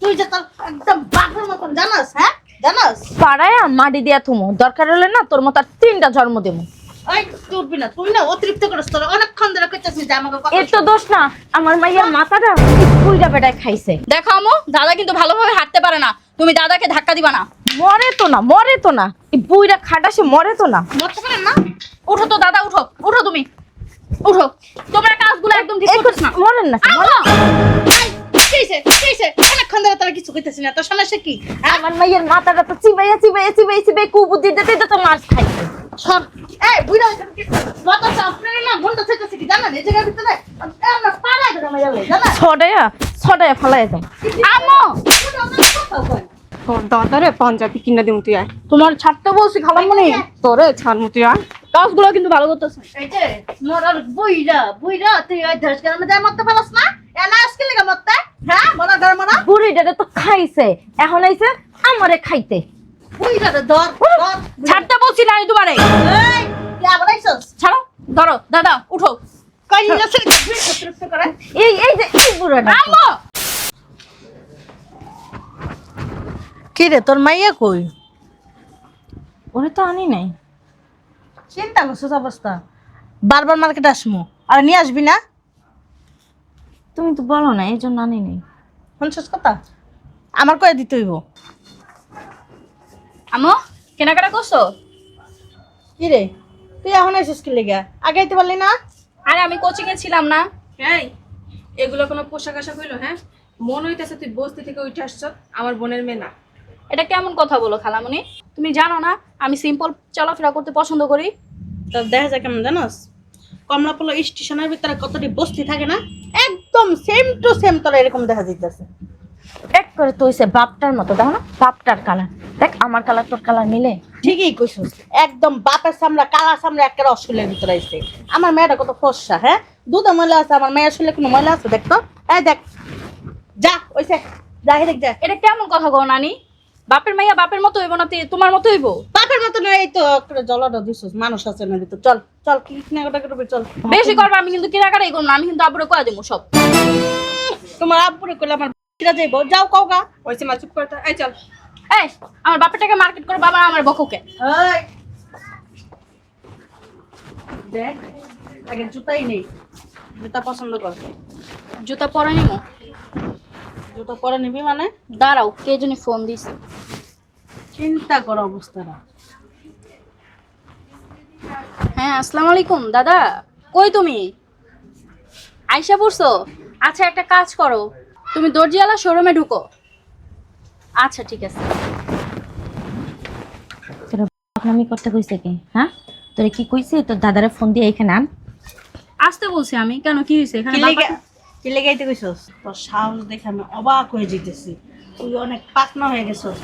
তুই যে তোর একদম বাঘের মতন জানাস, হ্যাঁ জানাস? পাড়ায় মাটি দিয়া থুমো, দরকার হলে না তোর মতো আর 3টা জন্ম দেবো। ওই তুই উঠবি না, তুই না অতিরিক্ত করিস। তোর অনেকক্ষণ ধরে কইতাছিস যে আমাকে কথা এর তো দোষ না, আমার মাইয়ার মাথাটা পুইটা বেটায় খাইছে। দেখো আম্মু, দাদা কিন্তু ভালোভাবে হাঁটতে পারে না, তুমি দাদাকে ধাক্কা দিবা না। মরে তো না, মরে তো না, এই বুইরা খাটাসে মরে তো না। মরতে পারেন না? উঠো তো দাদা, উঠো উঠো, তুমি উঠো। তোমরা কাজগুলো একদম ঠিক করছিস না। মরেন না আম্মু, কিসে অনেকক্ষণ ধরে তোরা কিছু কইতাছিস না, তোর সমস্যা কি? আমার মাইয়ের মাথাটা তো চিবাইয়া চিবাইয়া চিবাই চিবাই কুবুদ্ধি দিতে দিতে তো মাছ খাইছে। সর। এই বুইড়া মত আপনার না ঘন্টা থেকে কি জানেন? এই জায়গার ভিতরে আমরা পাড়ায় ধরে মাইয়া লই, জানেন? ছড়াইয়া ফালাই দাও। আম্মু, তোর দাদারে পাঞ্জাবি কিনা দিমু তুই আয়। তোমার ছাড়তে বলছি খালামণি, তোরে ছাড়মু তুই আয়। কাজগুলো কিন্তু ভালো করতেছ। এই যে মরার বুইড়া তুই ওই ধ্বস গ্রামে যায় মরতে পারস না? এনা আজকে লেগে মরতে? হ্যাঁ মরা ধর মরা। বুড়িটারে তো খাইছে, এখন আইছে আমারে খাইতে। বুইড়া ধর ধর। ছাড়তে বলছি না তোমারে। এই তুই আবার আইছস? ছাড়ো, ধরো দাদা, উঠো। কই যাচ্ছে অতিরিক্ত করে? এই যে এই বুড়াটা আম্মু, কি রে তোর মাইয়া কই? ওরে তো আনি নাই। চিন্তা করছিস অবস্থা? বারবার মার্কেটে আসমু আর নিয়ে আসবি না? তুমি তো বলো না, এই জন্য আনি নাই। শুনছিস কথা? আমার কয়ে দিতে হইব। আম্মু কেনাকাটা করছো? কি রে তুই এখন আইছিস কি লেগা? আগে আইতে পারলি না? আরে আমি কোচিং এ ছিলাম না। এই এগুলো কোনো পোশাক আশাক হইলো? হ্যাঁ, মন হইতেছে তুই বস্তি থেকে উঠে আসছ, আমার বোনের মেয়ে না। এটা কেমন কথা বলো খালামণি? তুমি জানো না আমি সিম্পল চলাফেরা করতে পছন্দ করি। তোর দেখা যায় কেমন জানোস? কমলাপোলা স্টেশনের ভিতরে কতটি বস্তি থাকে না, একদম সেম টু সেম তোর এরকম দেখা যাইতেছে। এক করে তো হইছে বাপটার মতো, দেখো না বাপটার কালার। দেখ আমার কালার তোর কালার মিলে। ঠিকই কইছিস, একদম বাপের সামরা কালা সামরা একটা অস্ট্রেলিয়ার ভিতরে আইছে। আমার মেয়েটা কত ফর্সা, হ্যাঁ দুধে ময়লা আছে, আমার মেয়ের শুলে কোনো ময়লা আছে? দেখ তো, এই দেখ, যা ওইসে যা দেখ যা। এটা কেমন কথা গো নানি? বাপের মাইয়া বাপের মতো হইব না, তোমার মতো হইব? বাপের মতো না, এই তো একটা জলাটা দিছিস, মানুষ আছে না ভিতর। চল চল কি কেনাকাটা করবি চল। বেশি করবো আমি কিন্তু কেনাকাটাই করবো না, আমি কিন্তু আবার কয়া দেবো সব। তোমার আব্বুরে কইলে আমার কিরা যাইব, যাও কওগা। ওইসে মা চুপ করতে, এই চল। এই আমার বাপের টাকা মার্কেট করে বাবা আমার বকুকে। এই দেখ আগে জুতাই নেই, জুতা পছন্দ কর। জুতা পরে নিমো? জুতা পরে নিবি মানে? দাঁড়াও, কে জানি ফোন দিছে। চিন্তা কর অবস্থাটা। হ্যাঁ আসসালামু আলাইকুম দাদা, কই তুমি? আইসা পড়ছো? আচ্ছা একটা কাজ করো, তুমি দর্জিওয়ালা শোরুমে ঢুকো। আচ্ছা ঠিক আছে। তোরা আমি করতে কইছে কি? হ্যাঁ তোরে কি কইছে তোর দাদারে ফোন দিয়ে এখানে আন? আসতে বলছি আমি, কেন কি হয়েছে এখানে? কি লেগাইতে কইছস? তোর সাহস দেখে আমি অবাক হয়ে যেতেছি। তুই অনেক পাকনা হয়ে গেছস।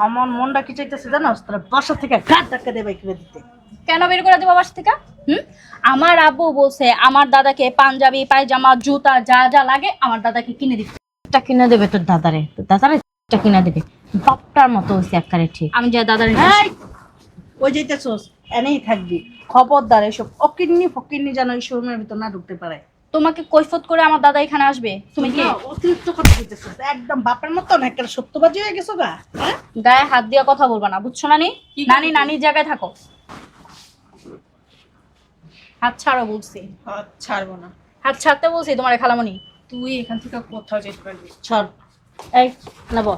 আমার মনটা কি চাইতেছে জানোস? তোর বাসা থেকে গাড় ধাক্কা দিয়ে বাইক করে দিতে। কেন বের করে দেবো বাসা থেকে? আমার আব্বু বলছে আমার দাদাকে পাঞ্জাবি পায়জামা জুতা যা যা লাগে আমার দাদাকে কিনে দিতে। একটা কিনা দেবে তোর দাদারে, তোর দাদারে একটা কিনা দেবে। বাপটার মতো হইছে একবারে ঠিক। আমি যা দাদার এই ওই যাইতেছস, এনেই থাকবি। খবরদার এসব অকিন্নি ফকিন্নি যেন এই শোরুমের ভিতর না ঢুকতে পারে। তোমাকে কৈফত করে আমার দাদা এখানে আসবে? তুমি কি না, অতিরিক্ত কথা কইতেছস, একদম বাপের মতন একটা সত্যবাদী হয়ে গেছো গা। হ্যাঁ গায়ে হাত দিয়ে কথা বলবা না, বুঝছো নানি? নানি নানির জায়গায় থাকো। হাত ছাড়ো বলছি, হাত ছাড়বো না। হাত ছাড়তে বলছি তোমার খালামণি। তুই এখান থেকে কোথাও যেতে পারবি? ছাড়। এই নেব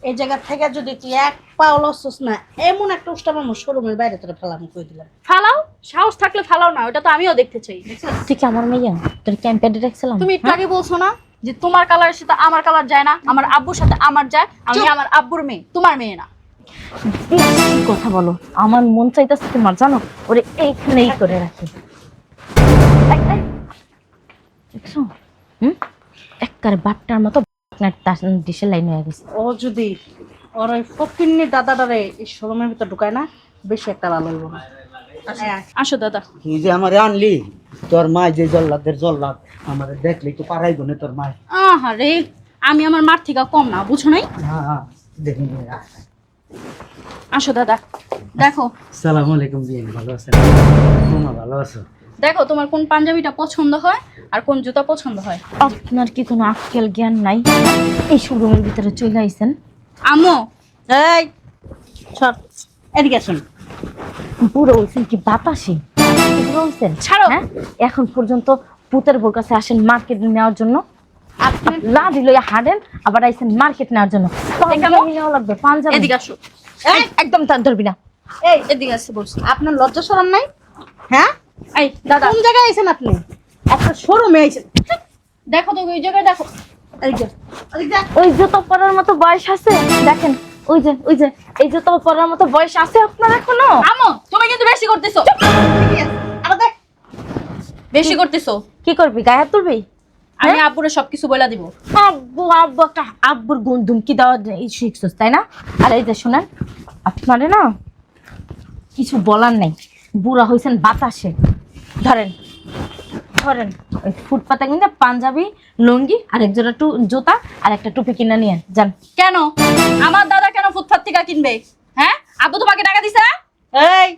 এই জায়গা থেকে যদি তুই এক পাও লসস না, এমন একটা উষ্টা আমার শোরুমের বাইরে তোরা ফেলাম কই দিলাম। ফালাও, সাহস থাকলে ফালাও না, ওটা তো আমিও দেখতে চাই। তুই কি আমার মেয়ে? তোর ক্যাম্পেডে রাখছিলাম। তুমি একটু আগে বলছো না যে তোমার কালারের সাথে আমার কালার যায় না, আমার আব্বুর সাথে আমার যায়, আমি আমার আব্বুর মেয়ে, তোমার মেয়ে না। বেশি কথা বলো, আমার মন চাইতেছে তোমার জানো ওরে এইখানেই করে রাখি। দেখছো একবারে বাপটার মতো ডিশের লাইন হয়ে গেছে। ও যদি ওর ওই ফকিন্নি দাদাটারে এই শোরুমের ভিতর ঢুকায় না, বেশি একটা ভালো হইব না। আসো দাদা। তুই যে আমার আনলি, তোর মা যে জল্লাদের জল্লাদ আমার দেখলি তো পারাই গনে তোর মা। আহা রে, আমি আমার মার থেকে কম না, বুঝো নাই? হ্যাঁ হ্যাঁ দেখি। আসো দাদা, দেখো। সালাম আলাইকুম বিয়ে, ভালো আছেন? তোমার ভালো আছো? দেখো তোমার কোন পাঞ্জাবিটা পছন্দ হয় আর কোন জুতা পছন্দ হয়। আপনার কি কোনো আক্কেল জ্ঞান নাই? এই শোরুমের ভিতরে চলে আইছেন। আম্মু এই সর, এদিকে আসুন। বুড়ো হইছেন কি বাতাসে? বুড়ো হইছেন? ছাড়ো। হ্যাঁ, এখন পর্যন্ত পুতের বোর কাছে আসেন মার্কেট নেওয়ার জন্য, আপনি লাঠি লইয়া হাঁটেন, আবার আইছেন মার্কেট নেওয়ার জন্য। পাঞ্জাবি নেওয়া লাগবে, পাঞ্জাবি। এদিকে আসো। এই একদম তার ধরবি না। এই এদিকে আসো বলছি। আপনার লজ্জা শরম নাই? হ্যাঁ, এই দাদা কোন জায়গায় আইছেন আপনি? একটা শোরুমে আইছেন। দেখো তো ওই জায়গায় দেখো। এদিকে এদিকে যা। ওই জুতো পরার মতো বয়স আছে? দেখেন ওই যে এই জুতো পরার মতো বয়স আছে আপনার এখনো? আম্মু তুমি কিন্তু বেশি করতেছো। এদিকে আস। আরো দেখ। বেশি করতেছো। কি করবি, গায়ে হাত তুলবি? আমি আব্বুরে সবকিছু বলে দিব। আব্বু আব্বু একটা আব্বুর গুণ ধুমকি দেওয়া শিখছিস তাই না? আর এই যে শোনেন, আপনারে না কিছু বলার নেই, বুড়া হয়েছেন বাতাসে। ধরেন ধরেন ওই ফুটপাতে কিন্তু পাঞ্জাবি, লুঙ্গি আর এক জোড়া জুতা আর একটা টুপি কিনে নিয়ে যান। কেন আমার দাদা কেন ফুটপাত থেকে কিনবে? হ্যাঁ, আব্বু তোমাকে টাকা দিছে না? এই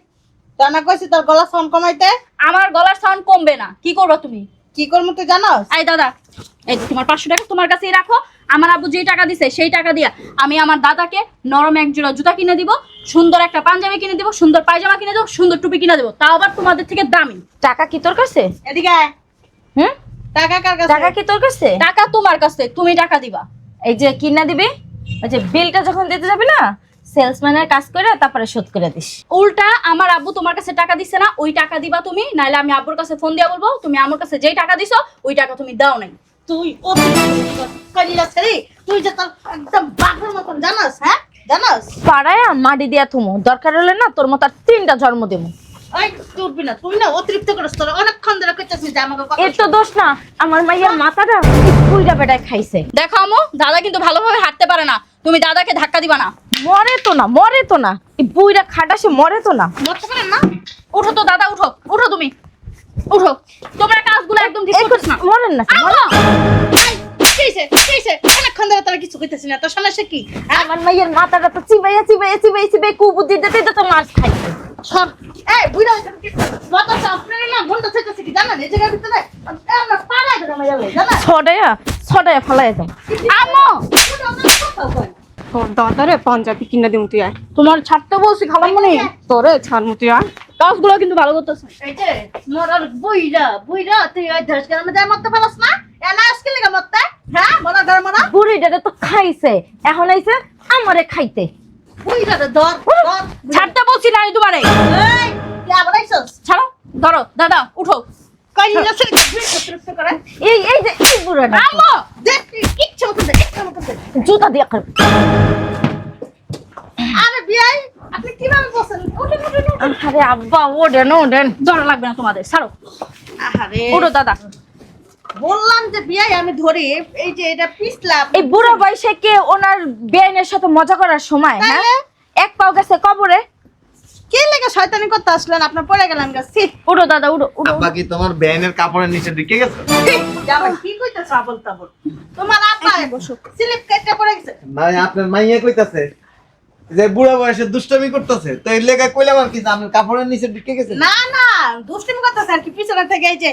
টানা কইছি তোর গলা সাউন্ড কমাইতে। আমার গলার সাউন্ড কমবে না। কি করবা তুমি? কি করব তুই জানোস? এই দাদা, এই যে তোমার 500 টাকা তোমার কাছেই রাখো। আমার আব্বু যেই টাকা দিছে সেই টাকা দিয়া আমি আমার দাদাকে নরম এক জোড়া জুতা কিনে দিব, সুন্দর একটা পাঞ্জাবি কিনে দিব, সুন্দর পায়জামা কিনে দেবো, সুন্দর টুপি কিনে দেবো, তাও আবার তোমাদের থেকে দামি। টাকা কি তোর কাছে? এদিকে আয়। হুম, টাকা কার কাছে? টাকা কি তোর কাছে? টাকা তোমার কাছে, তুমি টাকা দিবা। এই যে কিনা দিবি, ওই যে বিলটা যখন দিতে যাবি না, সেলসম্যানের কাজ করে তারপরে শোধ করে দিস। উল্টা আমার আব্বু তোমার কাছে টাকা দিছে না, ওই টাকা দিবা তুমি, নাইলে আমি আব্বুর কাছে ফোন দিয়া বলবো তুমি আমার কাছে যেই টাকা দিছো ওই টাকা তুমি দাও নাই। তুই তুই যে তোর একদম বাঘের মতন জানাস, হ্যাঁ জানাস? পাড়ায় মাটি দিয়া থুমো, দরকার হলে না তোর মতো আর 3টা জন্ম দেবো। ওই তুই উঠবি না, তুই না অতিরিক্ত করিস। তোর অনেকক্ষণ ধরে কইতাছিস যে আমাকে কথা এর তো দোষ না, আমার মাইয়ার মাথাটা পুইরা বেটায় খাইছে। দেখো আম্মু, দাদা কিন্তু ভালোভাবে হাঁটতে পারে না, তুমি দাদাকে ধাক্কা দিবা না। মরে তো না এই বুইরা খাটাসে মরে তো না। মরতে পারেন না? উঠো তো দাদা, উঠো উঠো, তুমি উঠো। তোমার কাজগুলো একদম ঠিক করছ না। মরেন না আম্মু, এই, কি হইছে? কি হইছে? অনেকক্ষণ ধরে তোরা কিছু কইতাছিস না, তোর সমস্যা কি? হ্যাঁ? আমার মাইয়ার মাথাটা তো চিবাইয়া কুবুদ্ধি দিতে তো মাছ খাইছে। সর। এই বুইড়া হইছে কি? লতা আপনার না বন্ধ থাকতেছে কি জানেন? এই জায়গার ভিতরে আমরা পাড়ায় ধরে মেরে জানেন? ছড়াইয়া ফেলাইয়া যাও। আম্মু তোর দাদারে পাঞ্জাবি কিনে দিমু তুই আয়। তোমার ছাড়তে বলছি খালামণি, তোরে ছাড়মু তুই আয়। কাজগুলো কিন্তু ভালো করতেছ। এই যে মরার বুইড়া তুই ওই ধস গ্রামে যায় মরতে পারস না? এনা আজকে লাগা মরতে? হ্যাঁ, মরা ধর মরা। বুড়িটারে তো খাইছে, এখন আইছে আমারে খাইতে। বুইড়া ধর ধর। ছাড়তে বলছি না আমি তোমারে। এই, তুই আবার আইছস? ছাড়ো, ধরো দাদা, উঠো। কই যাচ্ছে অতিরিক্ত করে? এই যে এই বুড়াটা আম্মু দেখ ইচ্ছা মতো দে, ইচ্ছা মতো দে। জুতা দিয়া খাবে। আরে বিয়াই, আপনি কিভাবে বসেন? উঠেন উঠেন উঠেন। আরে আব্বা ওডেন। ধরা লাগবে না তোমাদের, ছাড়ো। আহারে উঠো দাদা। বললাম যে বিয়াই আমি ধরি, এই যে এটা পিছলাম। এই বুড়ো বয়সে কে ওনার বেআইনের সাথে মজা করার সময়? হ্যাঁ, তাইলে? এক পাও গেছে কবরে। কে লেগে শয়তানি করতে আসলেন? আপনার পড়ে গেলাম গাছি। উঠো দাদা, উঠো। আব্বা কি তোমার ব্যানের কাপড়ের নিচে ঢুকে গেছে? জামাই কি কইতাছ আবল তাবল? তোমার আব্বা বসো। স্লিপ কেটে পড়ে গেছে। ভাই আপনার মাইয়া কইতাছে যে বুড়া বয়সে দুষ্টামি করতেছে, তো এই লেগা কইলাম আর কি যে আপনার কাপড়ের নিচে ঢুকে গেছে। না না, দুষ্টিমি করতেছে আর কি, পিছনে থেকে এই যে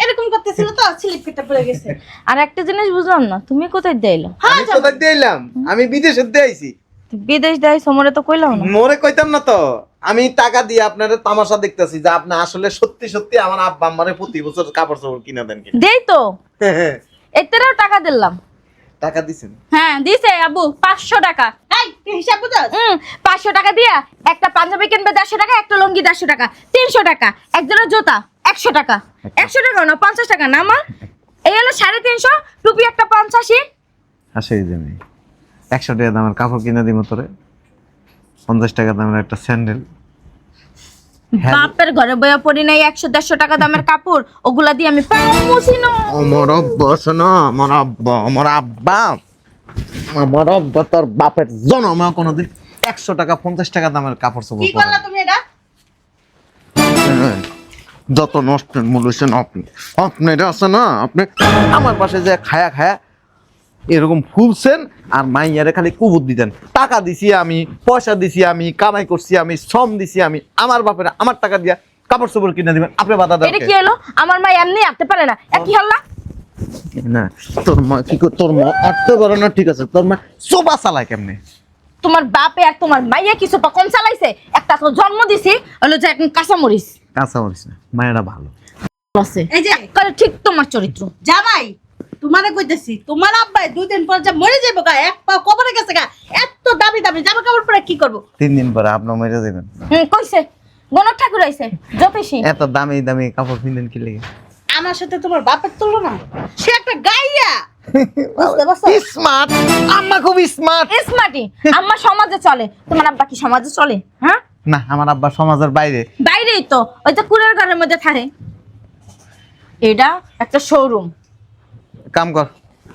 এরকম করতেছিল তো স্লিপ কেটে পড়ে গেছে। আর একটা জিনিস বুঝলাম না, তুমি কোথায় দেইলো? হ্যাঁ আমি কোথায় দিলাম? আমি বিদেশে দিয়েছি। বিদেশ দেয় সমরে তো কইলাও না। মোরে কইতাম না তো। আমি টাকা দিয়ে আপনারে তামাশা দেখতেছি যে আপনি আসলে সত্যি সত্যি আমার আব্বা আমারে প্রতি বছর কাপড় চোপড় কিনে দেন কিনা। দেই তো, এতেও টাকা দিলাম। টাকা দিছেন? হ্যাঁ দিছে আব্বু 500 টাকা। এই তুই হিসাব বুঝাস? 500 টাকা দিয়া একটা পাঞ্জাবি কিনবে 150 টাকা, একটা লুঙ্গি 150 টাকা, 300 টাকা, একজোড়া জুতা 100 টাকা। 100 টাকা না 50 টাকা না মা? এই হলো 350, টুপি একটা 85। আসে এই যে আমি 100 টাকা দামের কাপড় কিনে দিব তোরে, 50 টাকা দামের একটা স্যান্ডেল। বাপের ঘরে বইয়া পড়ি নাই 100-150 টাকা দামের কাপড়, ওগুলা দিয়ে আমি পাও মুছি না। আমার আব্বা শোনো, আমার আব্বা তোর বাপের জন্মে কোনোদিন 100 টাকা 50 টাকা দামের কাপড় চোপড় কি পরে করলা তুমি এটা? না। যত নষ্টের মূল হচ্ছেন আপনি এটা আছে না, আপনি আমার পাশে যে খায়া এরকম ফুলছেন আর মাইয়ারে খালি কুবুদ দিতেন। টাকা দিছি আমি, পয়সা দিছি আমি, কামাই করছি আমি, শ্রম দিছি আমি, আমার বাপের আমার টাকা দিয়া কাপড় চোপড় কিনে দিবেন, আপনি বাধা দেন এটা কে? কি হলো? আমার মা এমনি আটতে পারে না, কি হল না? না তোর মা কি তোর মা আটতে পারে না, ঠিক আছে, তোর মা সোফা চালায় কেমনে? তোমার বাপে আর তোমার মাইয়া কিছু পা কম চালাইছে? একটা তো জন্ম দিছি হলো যে এখন কাঁচামরিচ কাঁচা মরিস না, মায়েরা ভালো। আছে। এই যে একেবারে ঠিক তোমার চরিত্র। জামাই তোমারে কইতেছি, তোমার আব্বাই 2 দিন পর যা মরে যাবো গা, এক পা কবরে গেছে গা, এত দামি দামি জামা কাপড় পরে কি করবো? 3 দিন পরে আপনার মেরে দেবেন। কইছে গণক ঠাকুর আইছে জ্যোতিষী। এত দামি দামি কাপড় কিনেন কি লেগে? আমার সাথে তোমার বাপের তুলনা, সে একটা গাইয়া। বুঝতে পারছো? স্মার্ট, আম্মা খুব স্মার্ট। স্মার্টি আম্মা সমাজে চলে, তোমার আব্বা কি সমাজে চলে? হ্যাঁ, না, আমার আব্বা সমাজের বাইরে। বাইরেই তো, ওই তো কুড়ের ঘরের মধ্যে থাকে। এটা একটা শোরুম। কাম কর,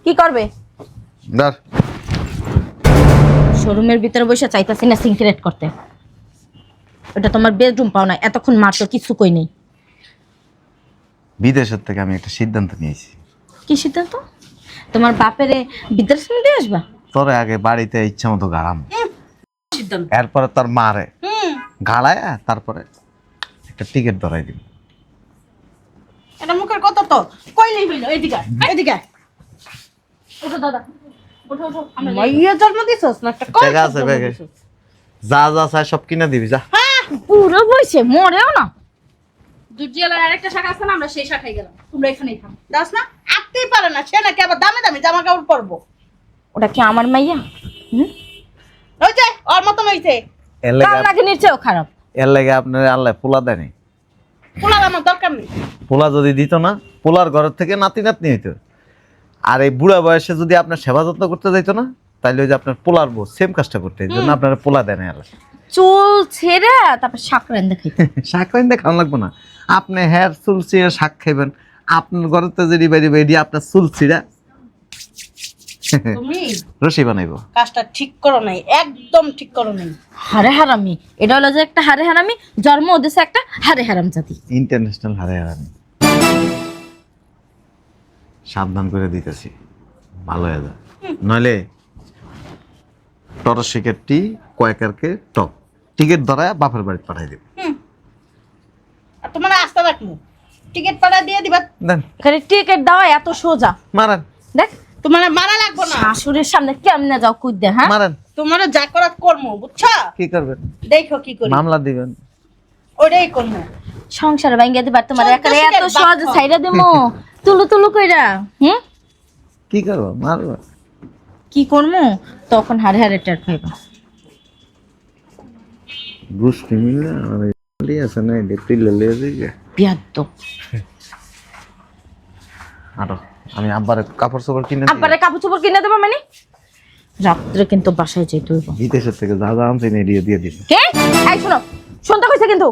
কি করবে? ধর। শোরুমের ভিতরে বসে চাইতাছি না সিনক্রেট করতে। ওটা তোমার বেডরুম পাও না, এতক্ষণ মাত্র কিছু কই নেই। বিদেশের থেকে আমি একটা সিদ্ধান্ত নিয়েছি। কি সিদ্ধান্ত? তোমার বাপেরে বিদেশ নিয়ে আসবা? তোরে আগে বাড়িতে ইচ্ছা মতো গাড়াম, সিদ্ধান্ত। এরপরে তোর মারে হুম, গাড়ায়, তারপরে একটা টিকিট ধরাই দিবি। এটা মুখের কথা তো কইলেই হইল। এদিকে এদিকে ওঠো দাদা, ওঠো ওঠো, আমরা যাই। মাইয়া জন্ম দিছস না একটা কই টাকা আছে ব্যাগে, যা যা চাই সব কিনে দিবি, যা। পুরো বসে মরেও না। দুর্জিয়ালার আরেকটা শাখা আছে না, আমরা সেই শাখায় গেলাম, তোমরা এখানেই থাকো। দাস না আটতেই পারে না, সে নাকি আবার দামি দামি জামা কাপড় পরবো। ওটা কি আমার মাইয়া? ওই যে ওর মতন হইছে, এর কাল লেগে নাকি নিচেও খারাপ। এর লেগে আপনার আল্লাহ পোলা দেয়নি। পোলার আমার দরকার নেই। পোলা যদি দিত না, পোলার ঘরের থেকে নাতি নাতনি হইতো। আর এই বুড়া বয়সে যদি আপনার সেবা যত্ন করতে যাইতো না, তাইলে ওই যে আপনার পোলার বউ সেম কাজটা করতে, এই জন্য আপনার পোলা দেয় না। আল্লাহ চুল ছেড়ে তারপর শাকরেন দেখাইতে। শাক খাইতে খাওয়া লাগবো না, আপনি হেয়ার চুল ছিঁড়ে শাক খাইবেন। আপনার ঘরেতে যদি বেরি বেরি আপনার চুল ছিঁড়া তুমি রশি বানাইবো। কাজটা ঠিক করো নাই, একদম ঠিক করো নাই। হারে হারামি, এটা হলো যে একটা হারে হারামি, জন্ম ওদেশে একটা হারে হারাম জাতি। ইন্টারন্যাশনাল হারে হারানি। সাবধান করে দিতেছি, ভালো হয়ে যা, নইলে টর শিকেটটি কয়েকারকে টক টিকিট ধরায় বাপের বাড়ি পাঠাই দেব। আর তোমার আস্থা রাখবো, টিকিট পাঠা দিয়ে দিবা। দেন, এখানে টিকিট দেওয়া এত সোজা? মারেন দেখ তোমার মারা লাগবো না, শাশুড়ির সামনে কেমনে যাও কুদ্দে। হ্যাঁ, মারেন। তোমার যা করার কর্ম, বুঝছো? কি করবেন? দেখো কি করি, মামলা দিবেন। ওটাই করবো। সংসার ভাঙ্গিয়ে দিবার তোমার চোদ্দ একারে এত শিকের সহজে বাপ। ছাইরা দেবো? তুলু তুলু কইরা কি করবো? মারবো। কি করবো? তখন হারে হারে টের পাইবা। গোষ্ঠী মিলে আমার আছে না, দেখতে লেলে দিকে বিয়াদ্দ। আরো আমি আব্বার কাপড় চোপড় কিনে দিই। আব্বারে কাপড় চোপড় কিনে দেবো মানে? রাত্রে কিন্তু বাসায় যেতে হইব। বিদেশের থেকে যা যা আনছি না দিয়ে দিবি। কে? এই শোনো, শুনতে কইছে কিন্তু